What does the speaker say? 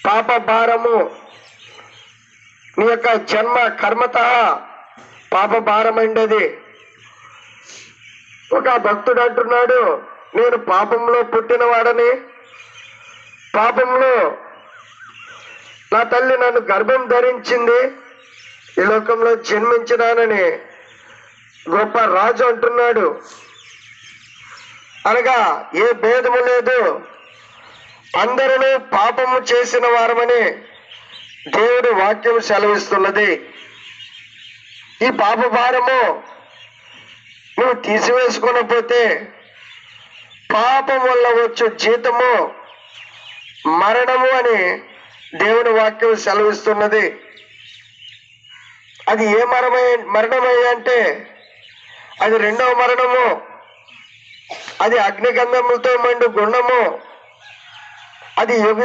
పాప భారము నీ యొక్క జన్మ కర్మత పాప భారమైంది. ఒక భక్తుడు అంటున్నాడు, నేను పాపంలో పుట్టినవాడని, పాపంలో నా తల్లి నన్ను గర్భం ధరించింది, ఈ లోకంలో జన్మించినానని గొప్ప రాజు అంటున్నాడు. అనగా ఏ భేదము లేదు, అందరూ పాపము చేసిన వారమని దేవుడి వాక్యం సెలవిస్తున్నది. ఈ పాప భారము నువ్వు తీసివేసుకునకపోతే పాపం వల్ల వచ్చు జీతము మరణము అని దేవుని వాక్యం సెలవిస్తున్నది. అది ఏ మరణమయ్యా అంటే అది రెండవ మరణము. అది అగ్నిగంధములతో మండు గుండము. అది యుగ